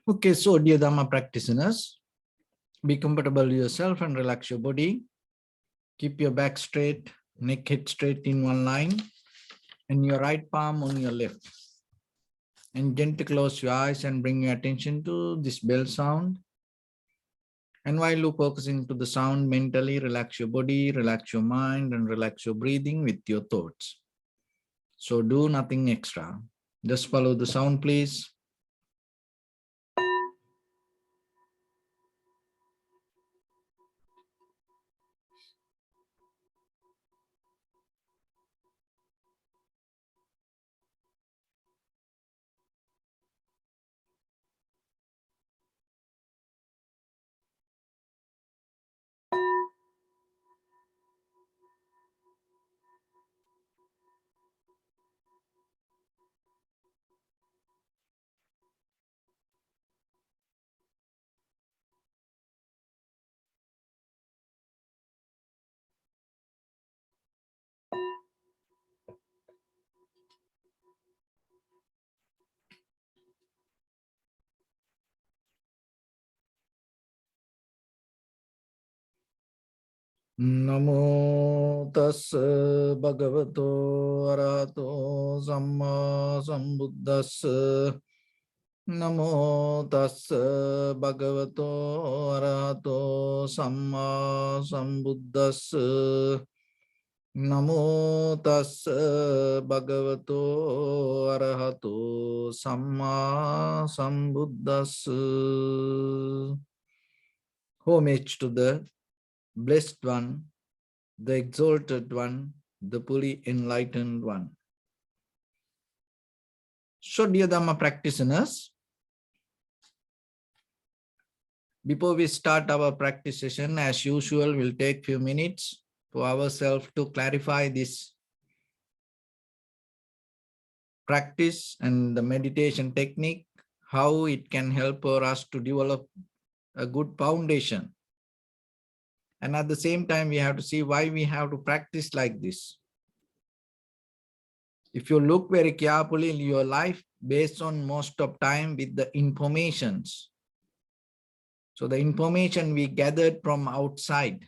Okay, so dear Dharma practitioners, be comfortable yourself and relax your body. Keep your back straight, neck head straight in one line, and your right palm on your left. And gently close your eyes and bring your attention to this bell sound. And while you focusing to the sound, mentally relax your body, relax your mind, and relax your breathing with your thoughts. So do nothing extra. Just follow the sound, please. Namo tassa bhagavato arahato samma sambuddhassa. Namo tassa bhagavato arahato samma sambuddhassa. Namo tassa bhagavato arahato samma sambuddhassa. Homage to the Blessed One, the Exalted One, the fully enlightened One. So, dear Dhamma practitioners, before we start our practice session, as usual, we'll take few minutes for ourselves to clarify this practice and the meditation technique, how it can help for us to develop a good foundation. And at the same time, we have to see why we have to practice like this. If you look very carefully in your life, based on most of time with the informations. So the information we gathered from outside.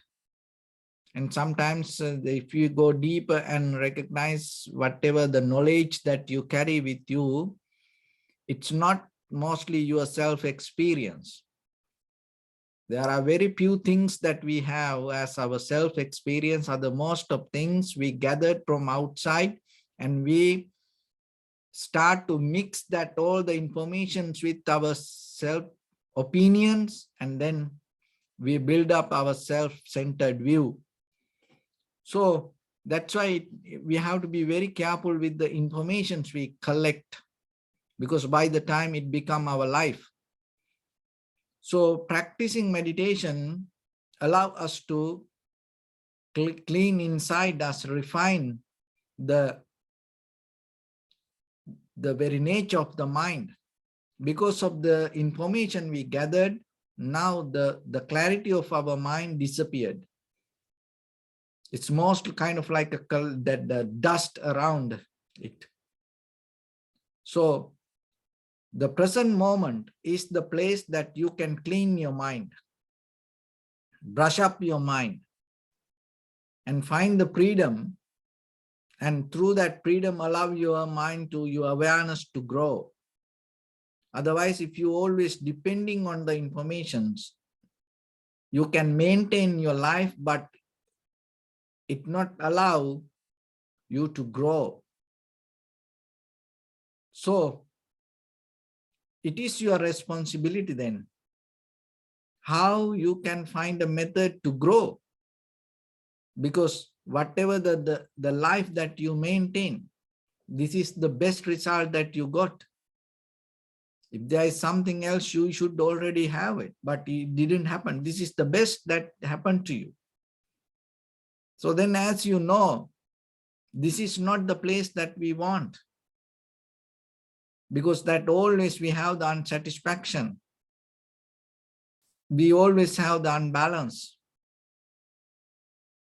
And sometimes if you go deeper and recognize whatever the knowledge that you carry with you, it's not mostly your self-experience. There are very few things that we have as our self-experience are the most of things we gathered from outside, and we start to mix that all the informations with our self-opinions, and then we build up our self-centered view. So that's why we have to be very careful with the informations we collect, because by the time it becomes our life. So practicing meditation allows us to clean inside us, refine the very nature of the mind. Because of the information we gathered, now the clarity of our mind disappeared. It's most kind of like the dust around it. So the present moment is the place that you can clean your mind, brush up your mind, and find the freedom. And through that freedom, allow your mind to, your awareness to grow. Otherwise, if you always depending on the informations, you can maintain your life, but it not allow you to grow. So it is your responsibility then how you can find a method to grow, because whatever the life that you maintain, this is the best result that you got. If there is something else, you should already have it, but it didn't happen. This is the best that happened to you. So then, as you know, this is not the place that we want, because that always we have the unsatisfaction. We always have the unbalance.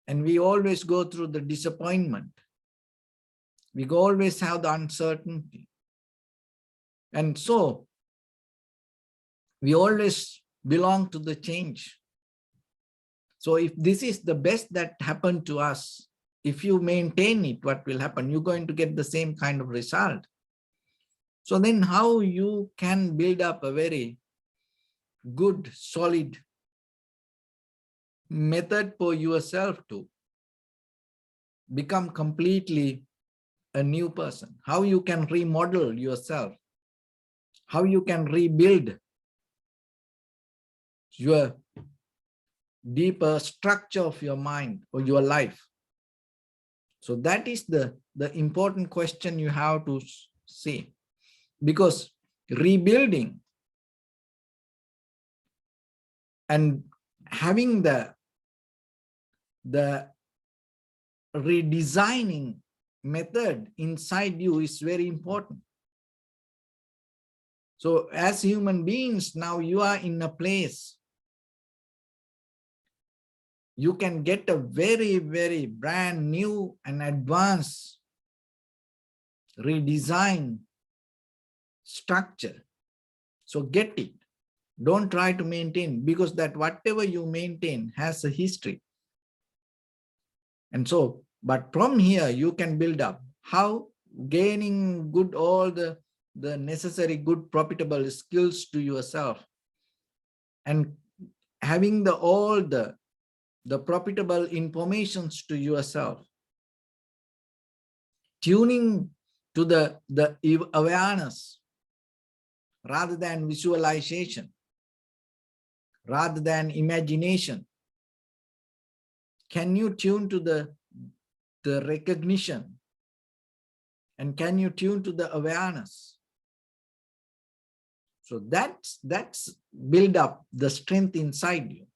And we always go through the disappointment. We always have the uncertainty. And so We always belong to the change. So if this is the best that happened to us, if you maintain it, what will happen? You're going to get the same kind of result. So then how you can build up a very good, solid method for yourself to become completely a new person? How you can remodel yourself? How you can rebuild your deeper structure of your mind or your life? So that is the important question you have to see, because rebuilding and having the redesigning method inside you is very important. So as human beings, now you are in a place you can get a very, very brand new and advanced redesign structure. So get it. Don't try to maintain, because that whatever you maintain has a history. And so, but from here you can build up. How? Gaining good, all the necessary good profitable skills to yourself, and having all the profitable informations to yourself, tuning to the awareness rather than visualization, rather than imagination. Can you tune to the recognition, and can you tune to the awareness? So that's build up the strength inside you.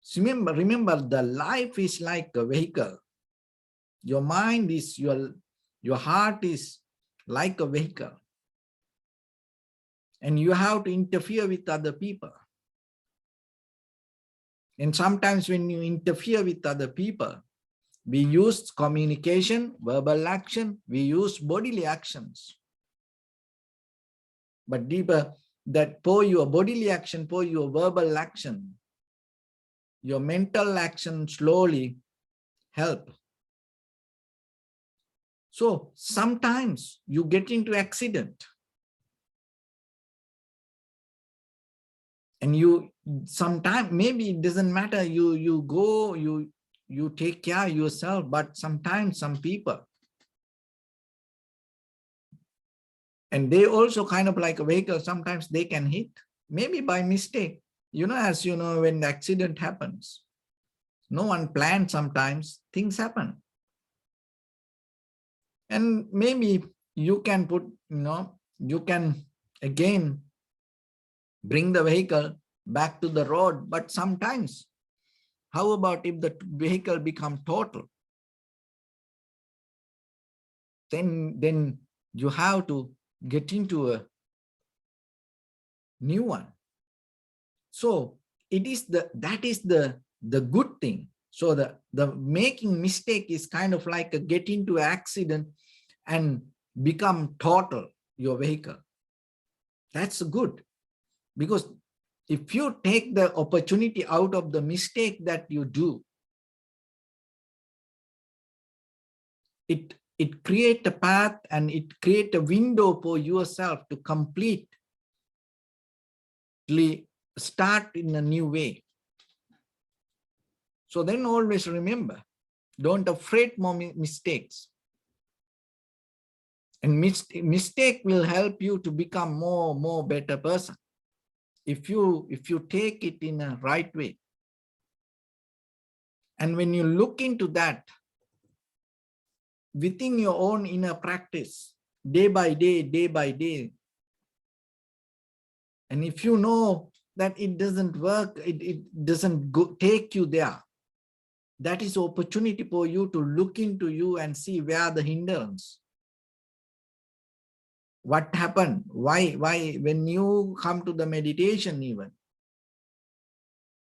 So remember, the life is like a vehicle. Your mind is your heart is like a vehicle, and you have to interfere with other people. And sometimes when you interfere with other people, we use communication, verbal action, we use bodily actions. But deeper, that for your bodily action, for your verbal action, your mental action slowly help. So sometimes you get into accident, and you sometimes, maybe it doesn't matter, you go, you take care of yourself, but sometimes some people, and they also kind of like a vehicle, sometimes they can hit, maybe by mistake. As you know, when the accident happens, no one planned, sometimes things happen. And maybe you can put, you can again bring the vehicle back to the road, but sometimes, how about if the vehicle become total? Then you have to get into a new one. So that is the good thing. So the making mistake is kind of like a get into accident and become total your vehicle. That's good, because if you take the opportunity out of the mistake that you do, it creates a path, and it creates a window for yourself to completely start in a new way. So then always remember, don't afraid more mistakes. And mistake will help you to become more better person, if you take it in a right way. And when you look into that within your own inner practice, day by day, and if you know that it doesn't work, it doesn't take you there, that is opportunity for you to look into you and see where the hindrance. What happened? Why when you come to the meditation even,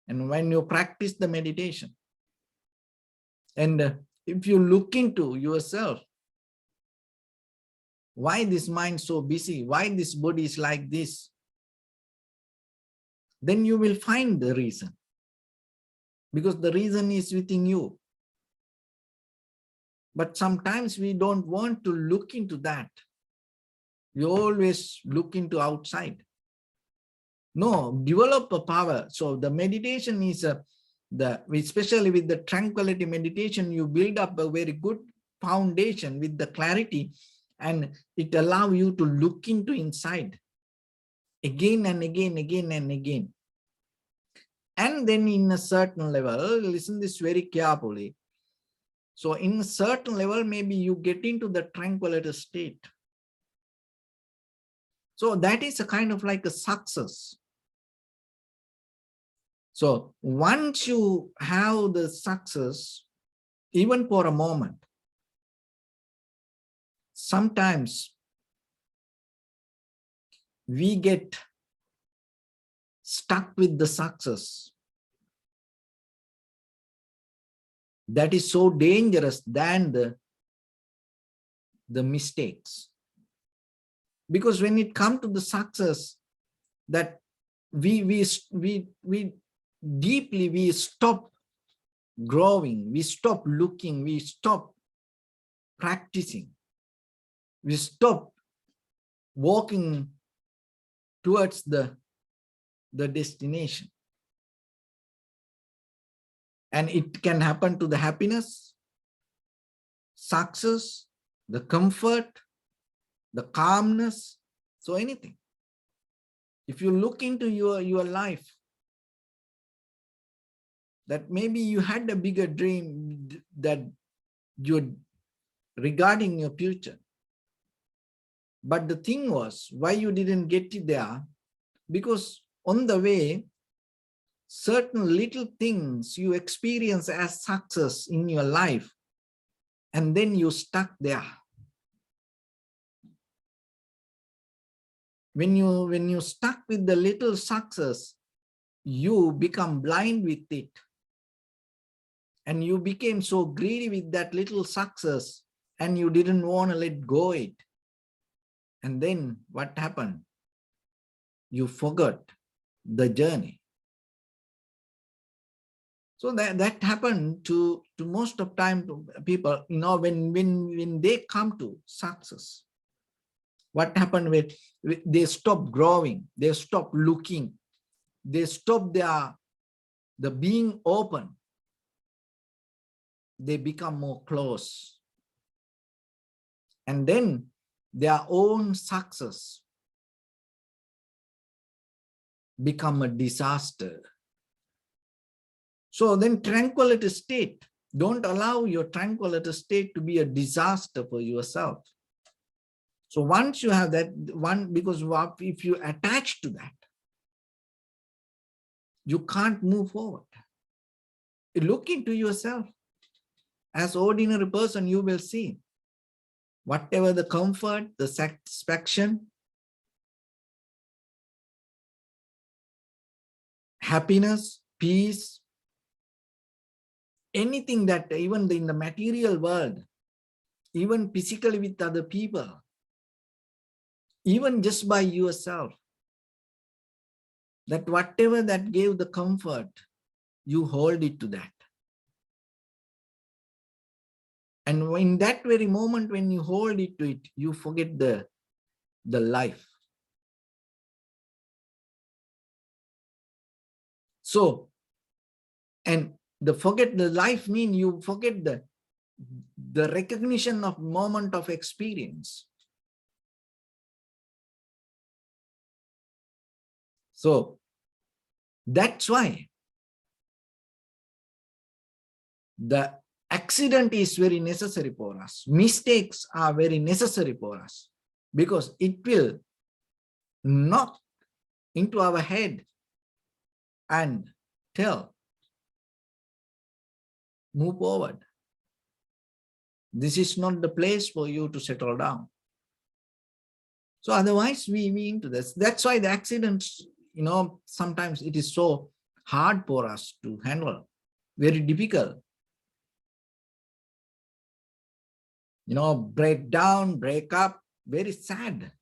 and when you practice the meditation, and if you look into yourself, why this mind so busy? Why this body is like this? then you will find the reason, because the reason is within you. But sometimes we don't want to look into that. We always look into outside. No, develop a power. So the meditation is especially with the tranquility meditation, you build up a very good foundation with the clarity, and it allows you to look into inside again and again, again and again. And then in a certain level, listen this very carefully. So in a certain level, maybe you get into the tranquility state. So that is a kind of like a success. So once you have the success, even for a moment, sometimes we get stuck with the success. That is so dangerous than the mistakes. Because when it comes to the success, that we deeply stop growing, we stop looking, we stop practicing, we stop walking towards the destination. And it can happen to the happiness, success, the comfort, the calmness, so anything. If you look into your life, that maybe you had a bigger dream that you regarding your future. But the thing was, why you didn't get it there? Because on the way, certain little things you experience as success in your life, and then you stuck there. When you stuck with the little success, you become blind with it. And you became so greedy with that little success, and you didn't want to let go it. And then what happened? You forgot the journey. So that happened to most of time to people, when they come to success. What happened with they stop growing, they stop looking, they stop the being open, they become more close. And then their own success become a disaster. So then tranquility state, don't allow your tranquility state to be a disaster for yourself. So once you have that one, because if you attach to that, you can't move forward. Look into yourself. As ordinary person, you will see whatever the comfort, the satisfaction, happiness, peace, anything that even in the material world, even physically with other people, even just by yourself, that whatever that gave the comfort, you hold it to that. And in that very moment, when you hold it to it, you forget the life. So, and the forget the life mean you forget the recognition of moment of experience. So that's why the accident is very necessary for us. Mistakes are very necessary for us, because it will knock into our head and tell, move forward. This is not the place for you to settle down. So otherwise we into this. That's why the accidents, sometimes it is so hard for us to handle, very difficult. Break down, break up, very sad.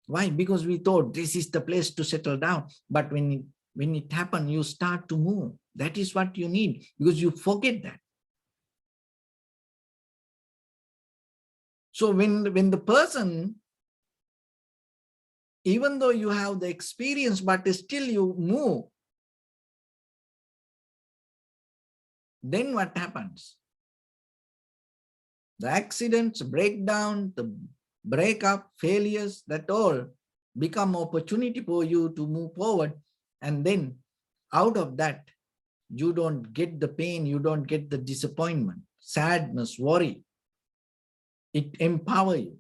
Why? Because we thought this is the place to settle down. But when it happens, you start to move. That is what you need, because you forget that. So when the person, even though you have the experience, but still you move, then what happens? The accidents, breakdown, the breakup, failures, that all become opportunity for you to move forward. And then out of that, you don't get the pain, you don't get the disappointment, sadness, worry. It empowers you,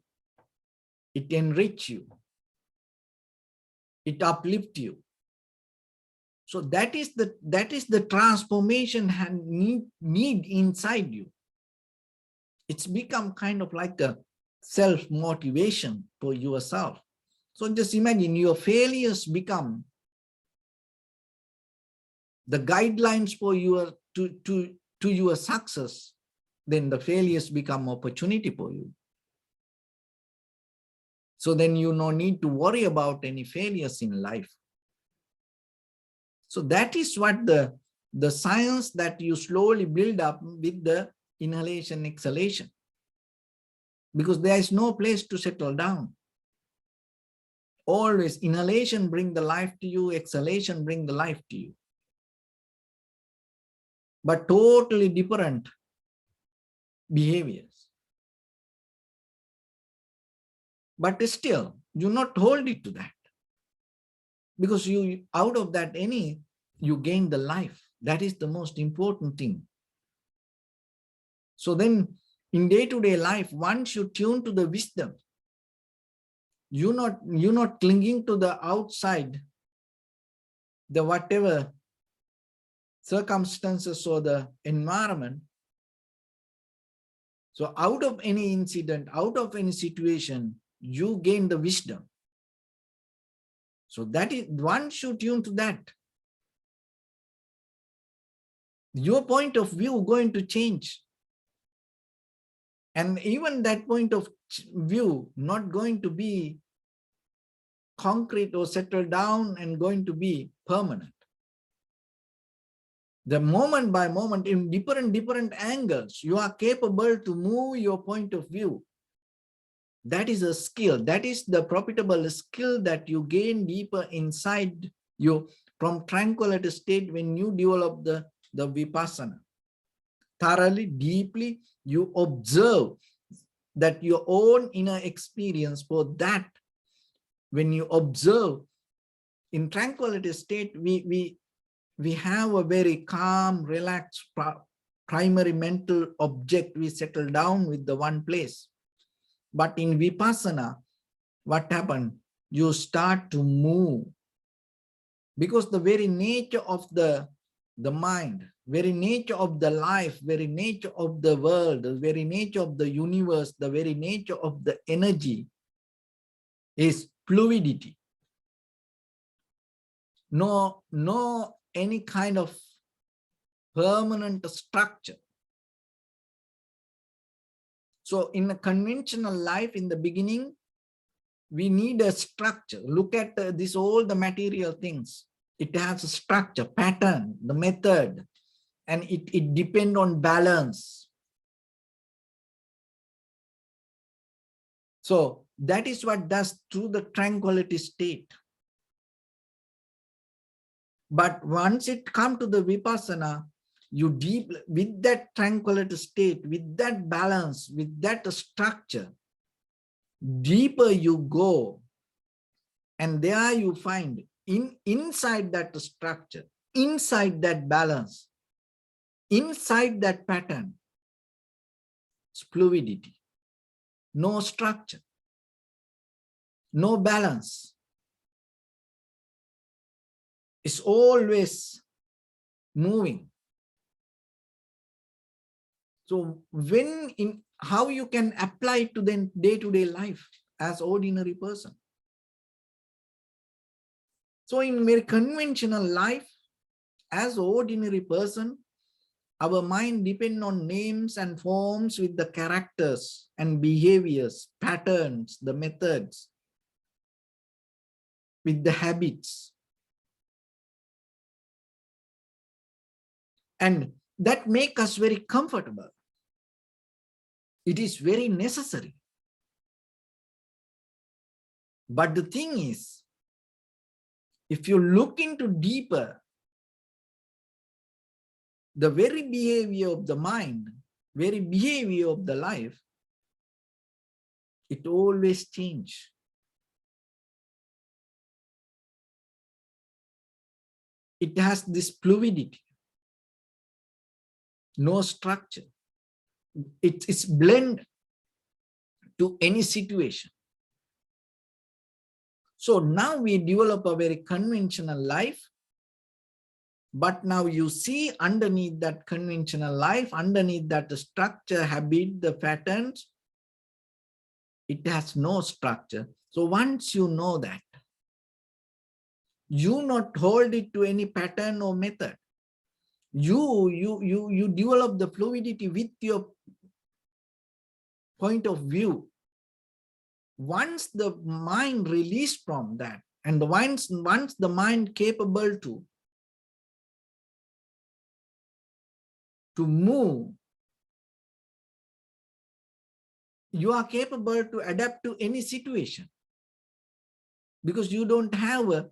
it enriches you, it uplifts you. So that is the transformation need inside you. It's become kind of like a self-motivation for yourself. So just imagine your failures become the guidelines for your to your success. Then the failures become opportunity for you. So then you no need to worry about any failures in life. So that is what the science that you slowly build up with the inhalation, exhalation. Because there is no place to settle down. Always inhalation bring the life to you, exhalation bring the life to you. But totally different behaviors. But still, you not hold it to that. Because you out of that you gain the life. That is the most important thing. So then in day-to-day life, one should tune to the wisdom. You're not clinging to the outside, the whatever circumstances or the environment. So out of any incident, out of any situation, you gain the wisdom. So that is, one should tune to that. Your point of view going to change. And even that point of view not going to be concrete or settled down and going to be permanent. The moment by moment, in different angles, you are capable to move your point of view. That is a skill. That is the profitable skill that you gain deeper inside you from tranquility state when you develop the vipassana. Thoroughly, deeply, you observe that your own inner experience. For that, when you observe in tranquility state, we have a very calm, relaxed primary mental object. We settle down with the one place. But in vipassana, what happened? You start to move, because the very nature of the mind, very nature of the life, very nature of the world, the very nature of the universe, the very nature of the energy is fluidity. No any kind of permanent structure. So in a conventional life, in the beginning, we need a structure. Look at all the material things. It has a structure, pattern, the method, and it depends on balance. So that is what does through the tranquility state. But once it comes to the vipassana, you deeply, with that tranquility state, with that balance, with that structure, deeper you go, and there you find inside that structure, inside that balance, inside that pattern, it's fluidity, no structure, no balance. It's always moving. So how you can apply it to the day-to-day life as ordinary person. So in very conventional life, as ordinary person, our mind depends on names and forms with the characters and behaviors, patterns, the methods. with the habits. And that makes us very comfortable. It is very necessary. But the thing is, if you look into deeper, the very behavior of the mind, very behavior of the life, it always changes. It has this fluidity, no structure. It's blend to any situation. So now we develop a very conventional life, but now you see underneath that conventional life, underneath that structure, habit, the patterns, it has no structure. So once you know that, you not hold it to any pattern or method. You develop the fluidity with your point of view. Once the mind released from that, and once the mind capable to move, you are capable to adapt to any situation, because you don't have a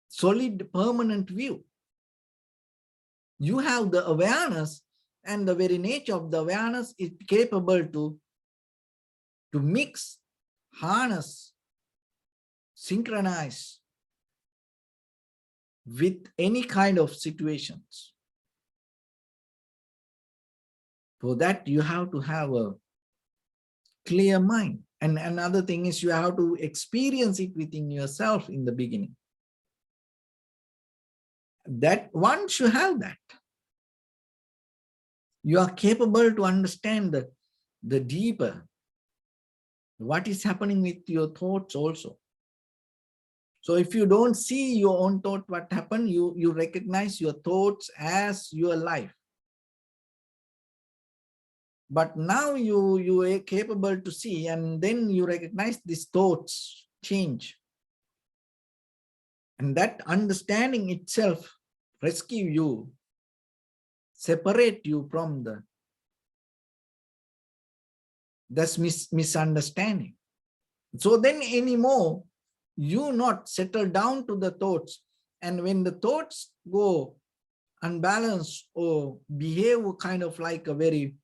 solid permanent view. You have the awareness, and the very nature of the awareness is capable to mix, harness, synchronize with any kind of situations. For that, you have to have a clear mind. And another thing is, you have to experience it within yourself in the beginning. That once you have that, you are capable to understand the deeper, what is happening with your thoughts also. So if you don't see your own thought, what happened, you recognize your thoughts as your life. But now you are capable to see, and then you recognize these thoughts change. And that understanding itself rescue you, separate you from this misunderstanding. So then anymore, you not settle down to the thoughts. And when the thoughts go unbalanced or behave kind of like a very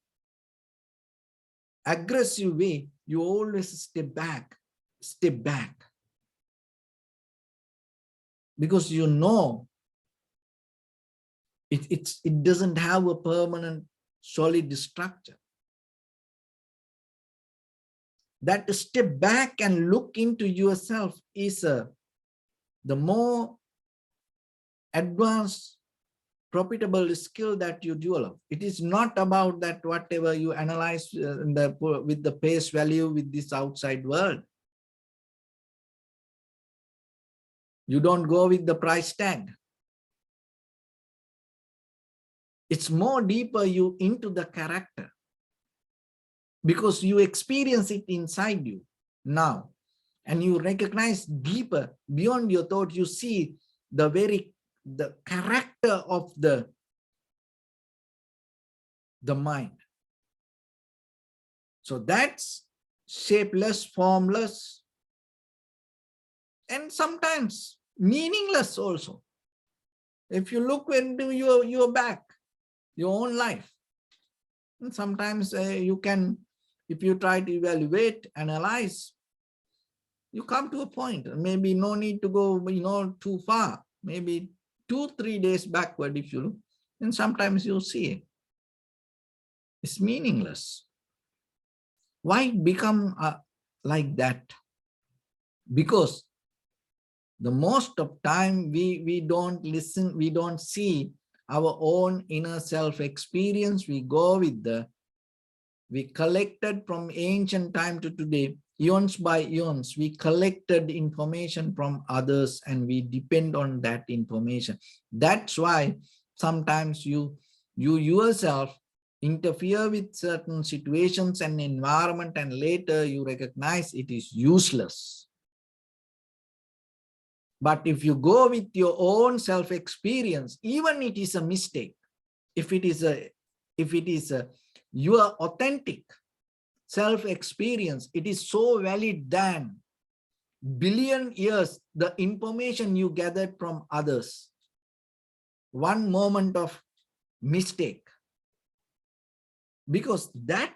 aggressive way, you always step back. Because you know it doesn't have a permanent solid structure. That step back and look into yourself is the more advanced, profitable skill that you develop. It is not about that whatever you analyze with the face value with this outside world. You don't go with the price tag. It's more deeper you into the character, because you experience it inside you now, and you recognize deeper beyond your thought. You see the character of the mind. So that's shapeless, formless, and sometimes meaningless also. If you look into your back, your own life, and sometimes you can, if you try to evaluate, analyze, you come to a point, maybe no need to go too far, maybe 2-3 days backward if you look, and sometimes you'll see it's meaningless. Why become like that? Because the most of time we don't listen, we don't see our own inner self experience. We go with we collected from ancient time to today, eons by eons, we collected information from others and we depend on that information. That's why sometimes you yourself interfere with certain situations and environment, and later you recognize it is useless. But if you go with your own self-experience, even it is a mistake, if it is your authentic self-experience, it is so valid than billion years the information you gathered from others. One moment of mistake, because that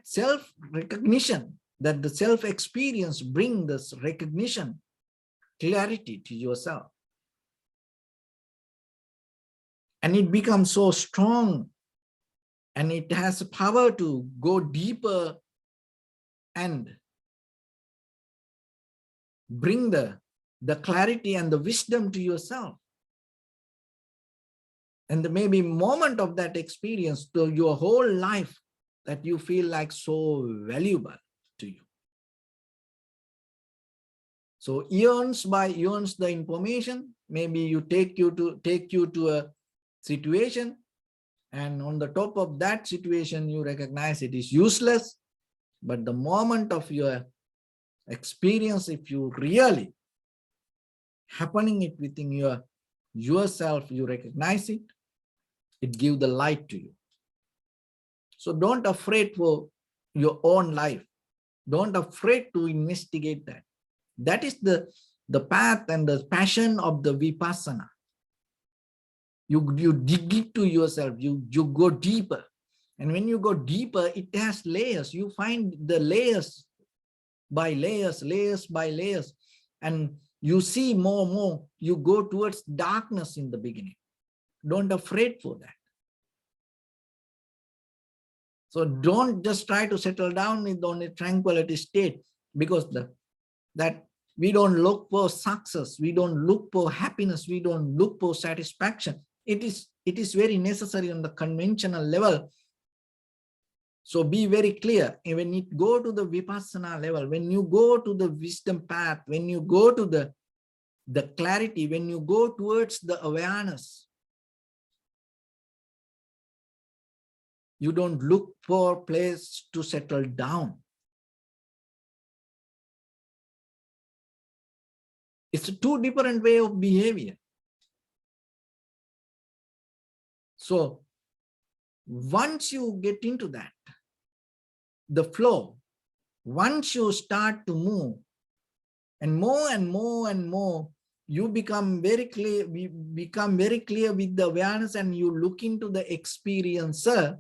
self-recognition, that the self-experience bring this recognition, clarity to yourself, and it becomes so strong, and it has power to go deeper and bring the clarity and the wisdom to yourself. And the maybe moment of that experience to your whole life, that you feel like so valuable to you. So eons by eons, the information, maybe you take you to a situation, and on the top of that situation, you recognize it is useless. But the moment of your experience, if you really happening it within yourself, you recognize it, it gives the light to you. So don't afraid for your own life. Don't afraid to investigate that. That is the path and the passion of the vipassana. You dig into yourself, you go deeper. And when you go deeper, it has layers. You find the layers by layers, layers by layers. And you see more and more, you go towards darkness in the beginning. Don't afraid for that. So don't just try to settle down on a tranquility state, because that we don't look for success, we don't look for happiness, we don't look for satisfaction. It is very necessary on the conventional level. So be very clear. And when you go to the vipassana level, when you go to the wisdom path, when you go to the clarity, when you go towards the awareness, you don't look for a place to settle down. It's a two different way of behavior. So once you get into that, the flow, once you start to move, and more and more and more, you become very clear, we become very clear with the awareness, and you look into the experiencer,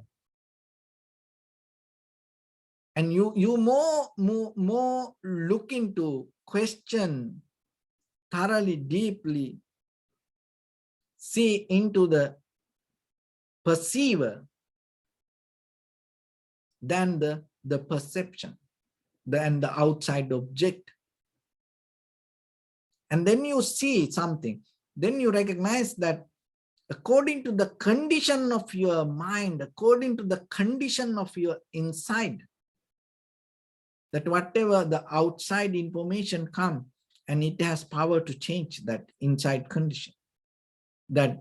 and you more look into, question thoroughly, deeply, see into the perceiver than the perception, than the outside object. And then you see something, then you recognize that according to the condition of your mind, according to the condition of your inside, that whatever the outside information comes, and it has power to change that inside condition. That,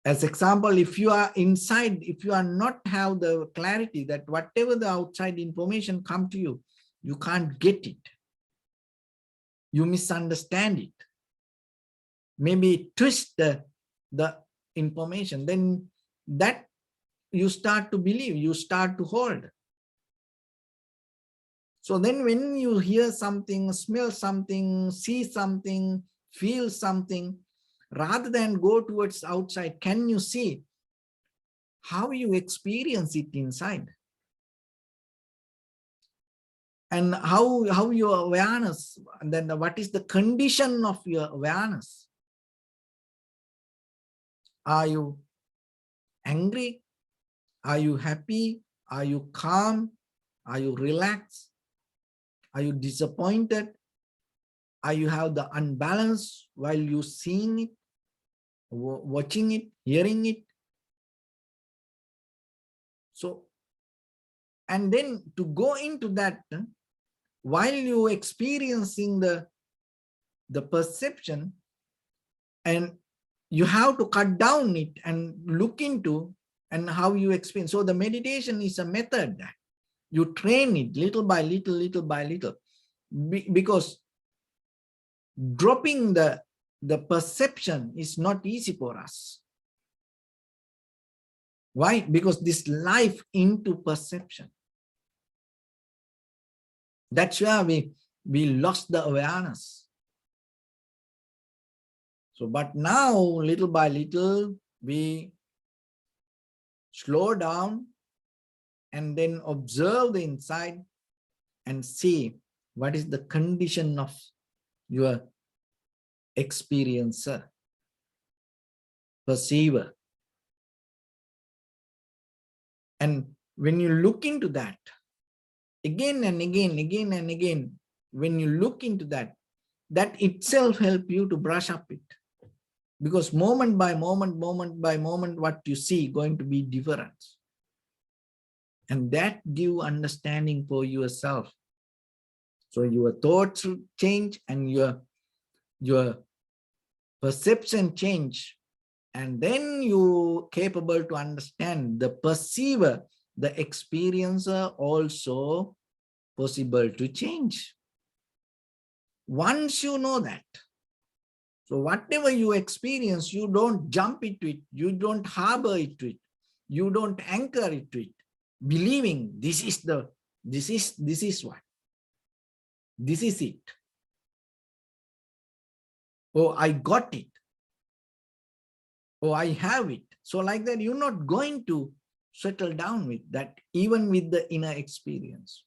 as example, if you are inside, if you are not have the clarity that whatever the outside information come to you, you can't get it. You misunderstand it. Maybe twist the information. Then that you start to believe, you start to hold. So then when you hear something, smell something, see something, feel something, rather than go towards outside, can you see how you experience it inside? And how your awareness, and then what is the condition of your awareness? Are you angry? Are you happy? Are you calm? Are you relaxed? Are you disappointed? Are you have the unbalance while you seeing it, watching it, hearing it? So, and then to go into that, while you experiencing the perception, and you have to cut down it and look into and how you experience. So the meditation is a method that you train it little by little, little by little, because dropping the perception is not easy for us. Why? Because this life into perception. That's where we lost the awareness. So, but now, little by little, we slow down and then observe the inside and see what is the condition of your experiencer, perceiver. And when you look into that, again and again, when you look into that, that itself help you to brush up it. Because moment by moment, what you see going to be different. And that give understanding for yourself. So your thoughts change and your perception change. And then you capable to understand the perceiver, the experiencer also possible to change. Once you know that, so whatever you experience, you don't jump into it, you don't harbor it to it, you don't anchor it to it, believing this is what, this is it. Oh, I got it. Oh, I have it. So like that, you're not going to settle down with that, even with the inner experience.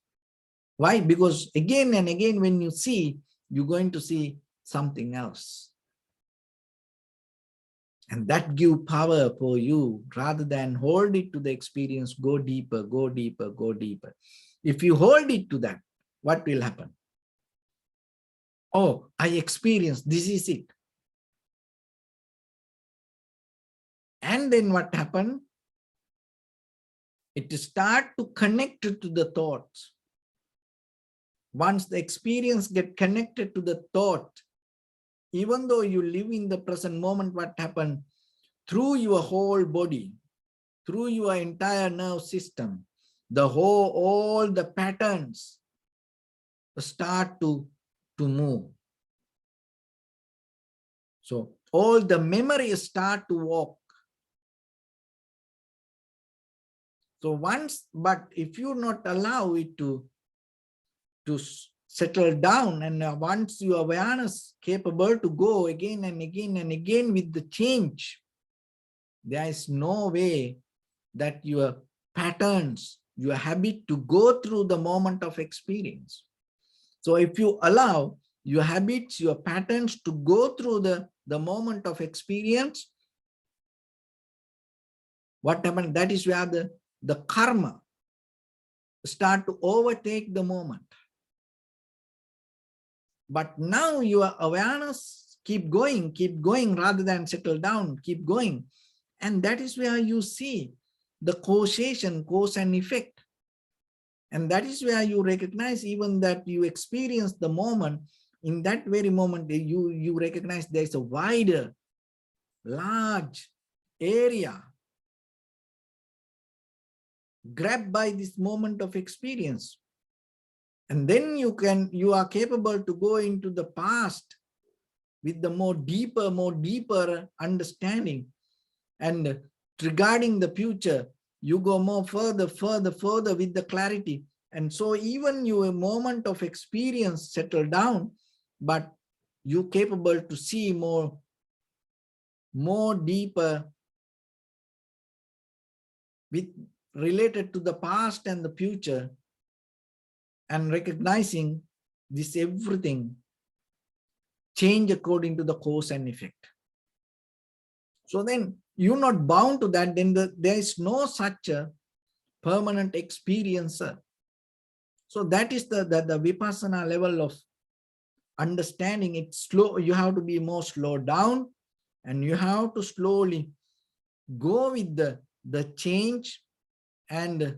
Why? Because again and again, when you see, you're going to see something else. And that give power for you rather than hold it to the experience, go deeper, go deeper, go deeper. If you hold it to that, what will happen? Oh, I experienced, this is it. And then what happened? It start to connect to the thoughts. Once the experience get connected to the thought, even though you live in the present moment, what happened? Through your whole body, through your entire nerve system, all the patterns start to move. So all the memories start to walk. So once, but if you not allow it to settle down, and once your awareness capable to go again and again and again with the change, there is no way that your patterns, your habit to go through the moment of experience. So if you allow your habits, your patterns to go through the moment of experience, what happened? That is where the karma start to overtake the moment. But now your awareness keep going rather than settle down, keep going. And that is where you see the causation, cause and effect. And that is where you recognize even that you experience the moment. In that very moment, you recognize there's a wider, large area grabbed by this moment of experience. And then you are capable to go into the past with the more deeper understanding. And regarding the future, you go more further with the clarity. And so even your moment of experience settle down, but you're capable to see more deeper with related to the past and the future, and recognizing this everything change according to the cause and effect. So then you're not bound to that, then there is no such a permanent experiencer. So that is the vipassana level of understanding. It's slow. You have to be more slowed down, and you have to slowly go with the change. And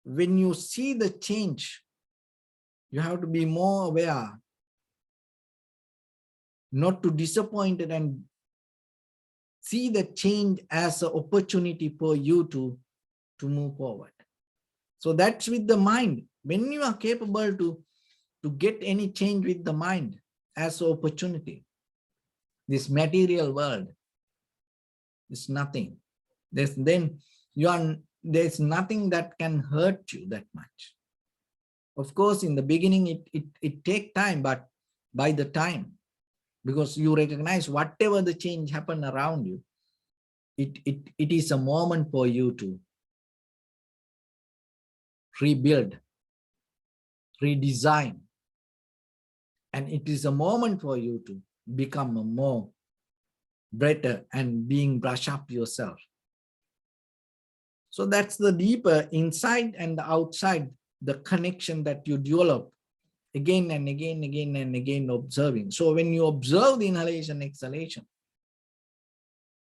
when you see the change, you have to be more aware, not to disappointed, and see the change as an opportunity for you to move forward. So that's with the mind. When you are capable to get any change with the mind, as opportunity. This material world is nothing. There's nothing that can hurt you that much. Of course, in the beginning, it take time, but by the time, because you recognize whatever the change happen around you, it is a moment for you to rebuild, redesign, and it is a moment for you to become a more better and being brush up yourself. So that's the deeper inside and the outside, the connection that you develop again and again, again and again, observing. So when you observe the inhalation, exhalation,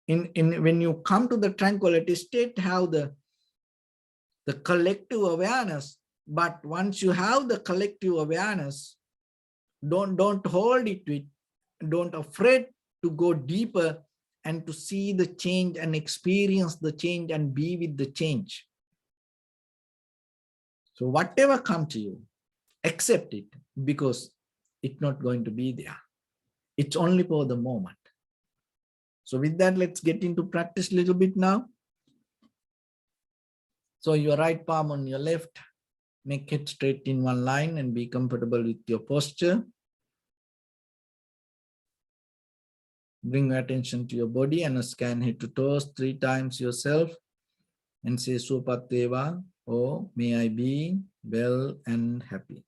when you come to the tranquility state, have the collective awareness. But once you have the collective awareness, don't hold it with, don't afraid to go deeper and to see the change and experience the change and be with the change. So whatever comes to you, accept it, because it's not going to be there. It's only for the moment. So with that, let's get into practice a little bit now. So your right palm on your left, make it straight in one line and be comfortable with your posture. Bring your attention to your body and scan head to toes 3 times yourself and say Supateva, or may I be well and happy.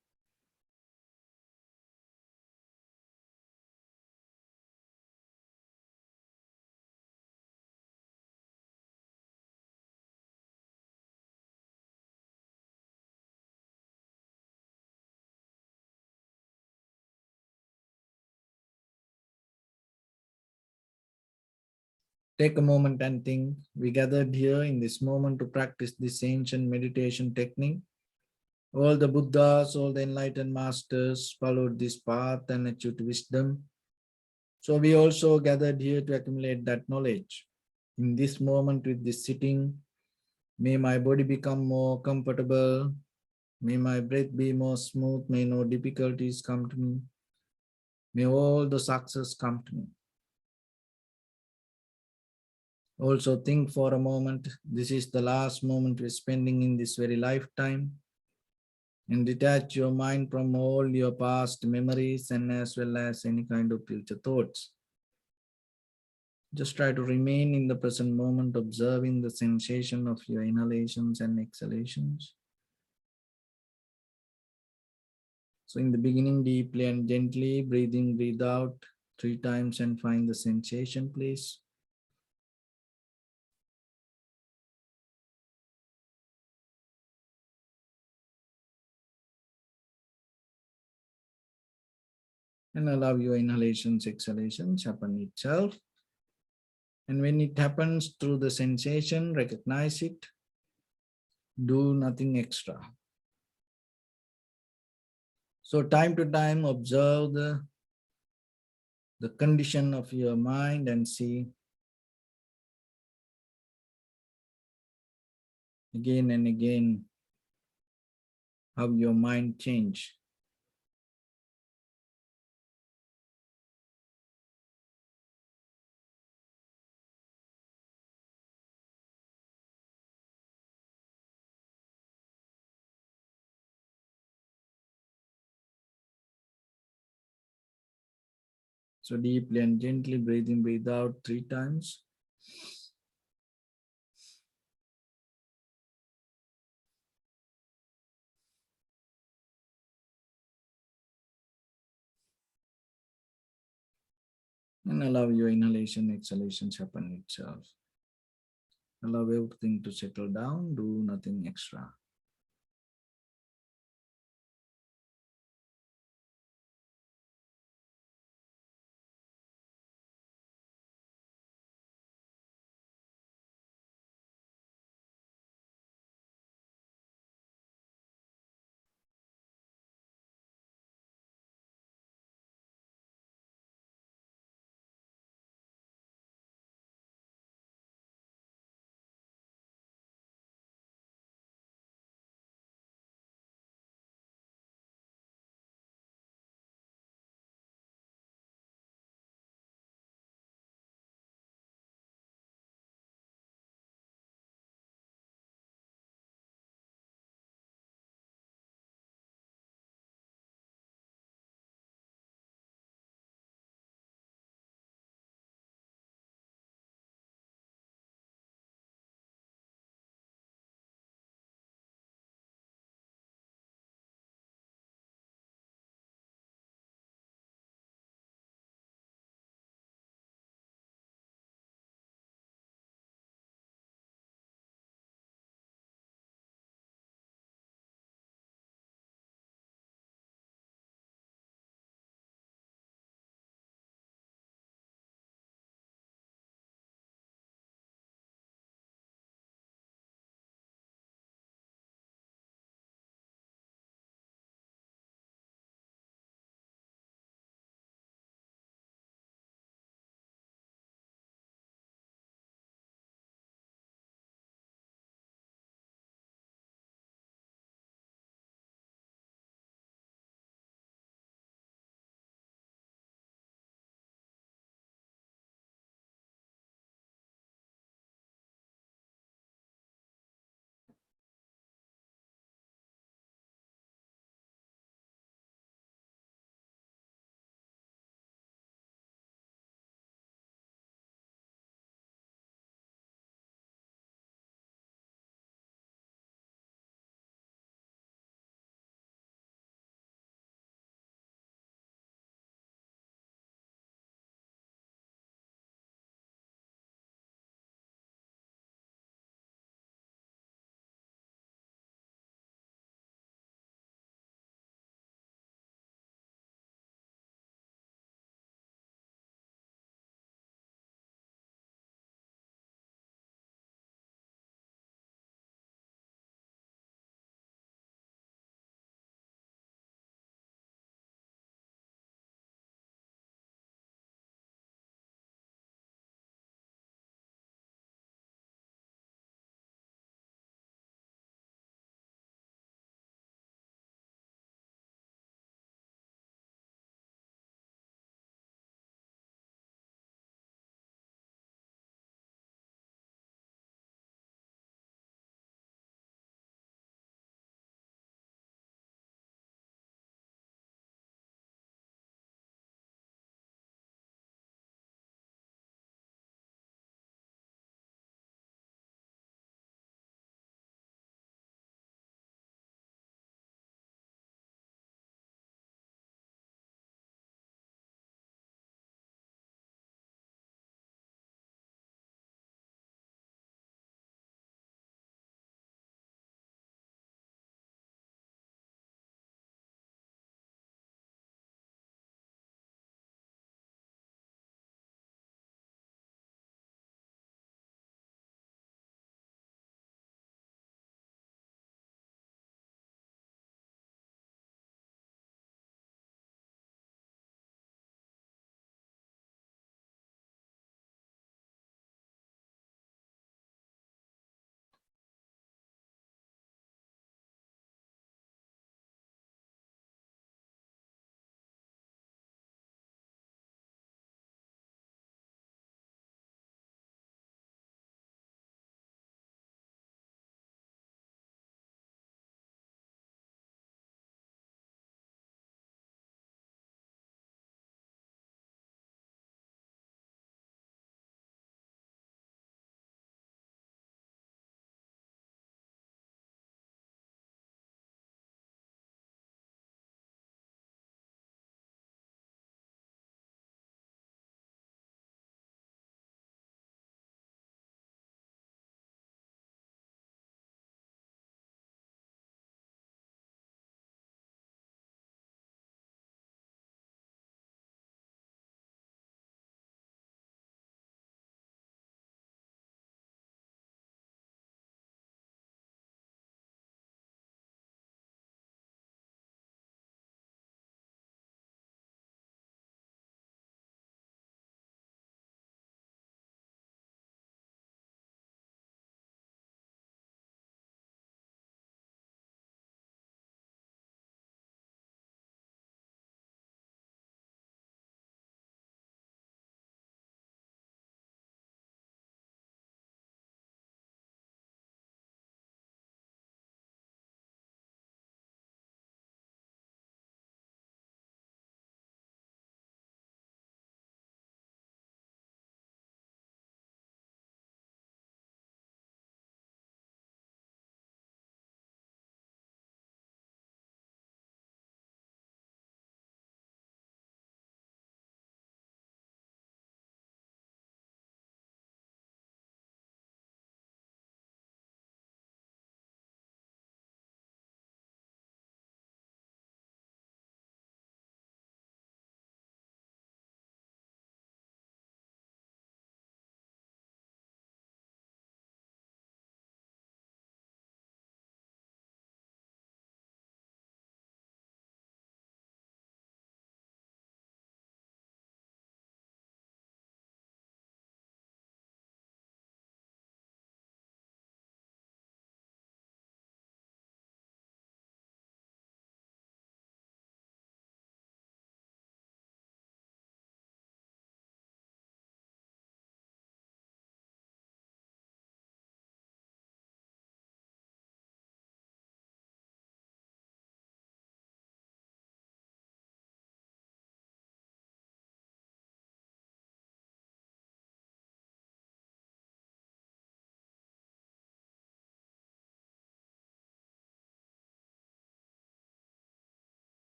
Take a moment and think. We gathered here in this moment to practice this ancient meditation technique. All the Buddhas, all the enlightened masters followed this path and achieved wisdom. So we also gathered here to accumulate that knowledge. In this moment with this sitting, may my body become more comfortable. May my breath be more smooth. May no difficulties come to me. May all the success come to me. Also think for a moment, this is the last moment we're spending in this very lifetime, and detach your mind from all your past memories and as well as any kind of future thoughts. Just try to remain in the present moment, observing the sensation of your inhalations and exhalations. So in the beginning, deeply and gently, breathe in, breathe out 3 times and find the sensation, please. And allow your inhalations, exhalations happen itself. And when it happens through the sensation, recognize it. Do nothing extra. So time to time, observe the condition of your mind and see again and again how your mind change. So deeply and gently breathe in, breathe out 3 times. And allow your inhalation, exhalations happen itself. Allow everything to settle down, do nothing extra.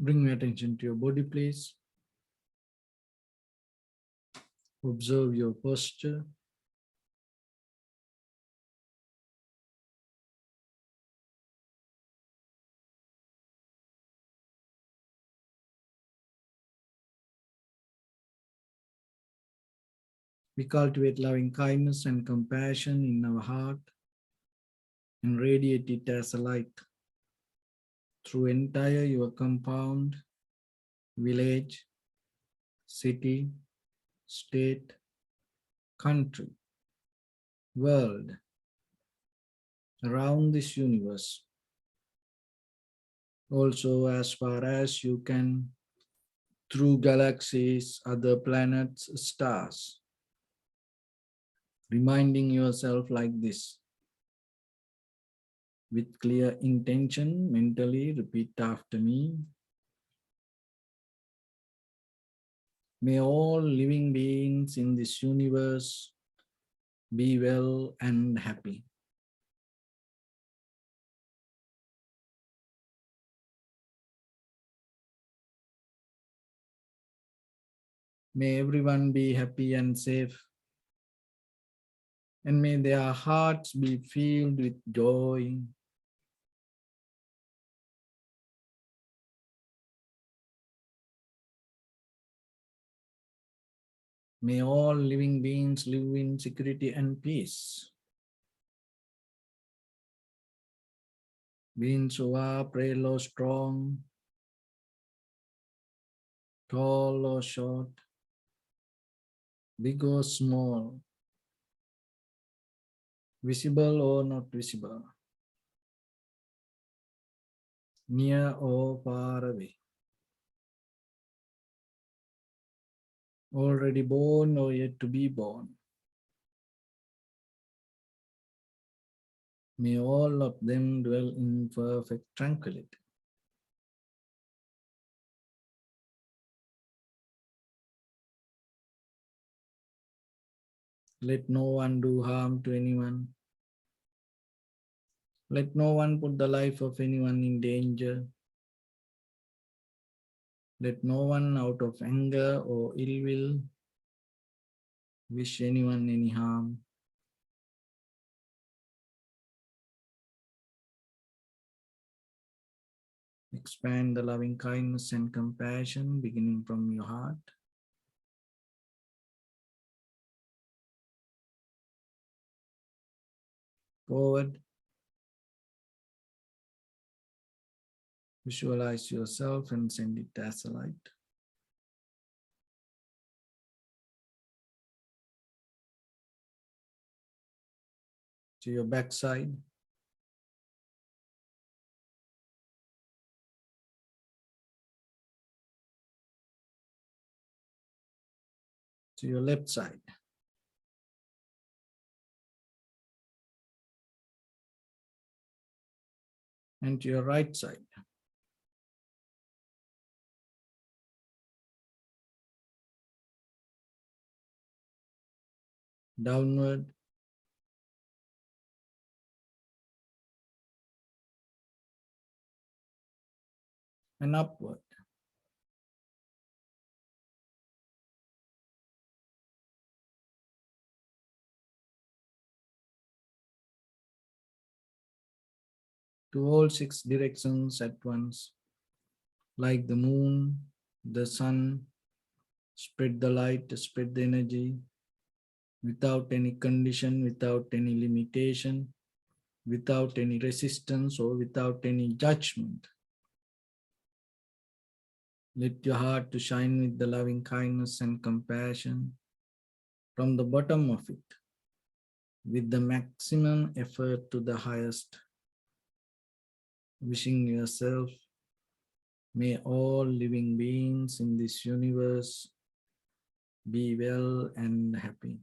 Bring your attention to your body, please. Observe your posture. We cultivate loving kindness and compassion in our heart and radiate it as a light through entire your compound, village, city, state, country, world, around this universe. Also, as far as you can, through galaxies, other planets, stars. Reminding yourself like this. With clear intention, mentally repeat after me. May all living beings in this universe be well and happy. May everyone be happy and safe. And may their hearts be filled with joy. May all living beings live in security and peace. Beings who are frail or strong, tall or short, big or small, visible or not visible, near or far away, already born or yet to be born. May all of them dwell in perfect tranquility. Let no one do harm to anyone. Let no one put the life of anyone in danger. Let no one out of anger or ill will wish anyone any harm. Expand the loving kindness and compassion beginning from your heart. Forward. Visualize yourself and send it as a light. To your backside. To your left side. And to your right side. Downward. And upward. To all 6 directions at once. Like the moon, the sun, spread the light, spread the energy, without any condition, without any limitation, without any resistance or without any judgment. Let your heart to shine with the loving kindness and compassion from the bottom of it, with the maximum effort to the highest. Wishing yourself, may all living beings in this universe be well and happy.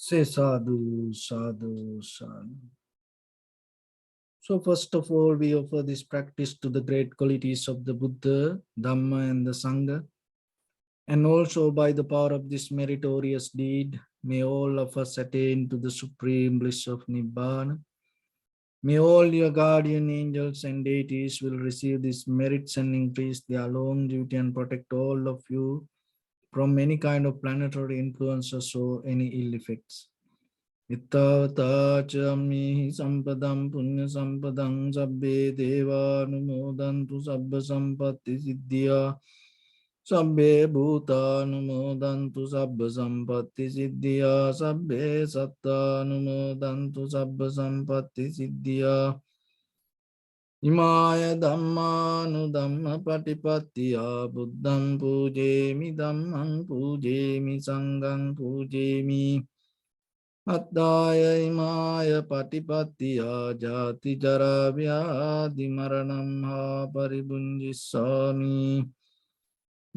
Say sadhu, sadhu, sadhu. So first of all, we offer this practice to the great qualities of the Buddha, Dhamma and the Sangha. And also by the power of this meritorious deed, may all of us attain to the supreme bliss of Nibbana. May all your guardian angels and deities will receive these merits and increase their longevity and protect all of you from any kind of planetary influences or any ill effects. Ittavata sampadam punya sampadam sabbe deva numodantu sabba sampatti siddhya sabbe bhuta numodantu sabba sampatti siddhya sabbe satta numodantu sabba sampatti siddhya Imaya dhammanu dhamma patipattiya buddham pujemi dhammam pujemi sangham pujemi Attaya imaya patipattiya jati jara vyadi maranam ha paribunjissami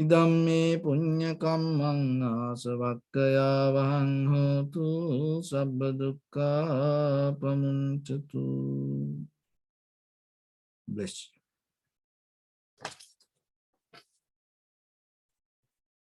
idam me punya kammang asavakkaya vahang hotu sabba dukkha pamuncatu. Bless.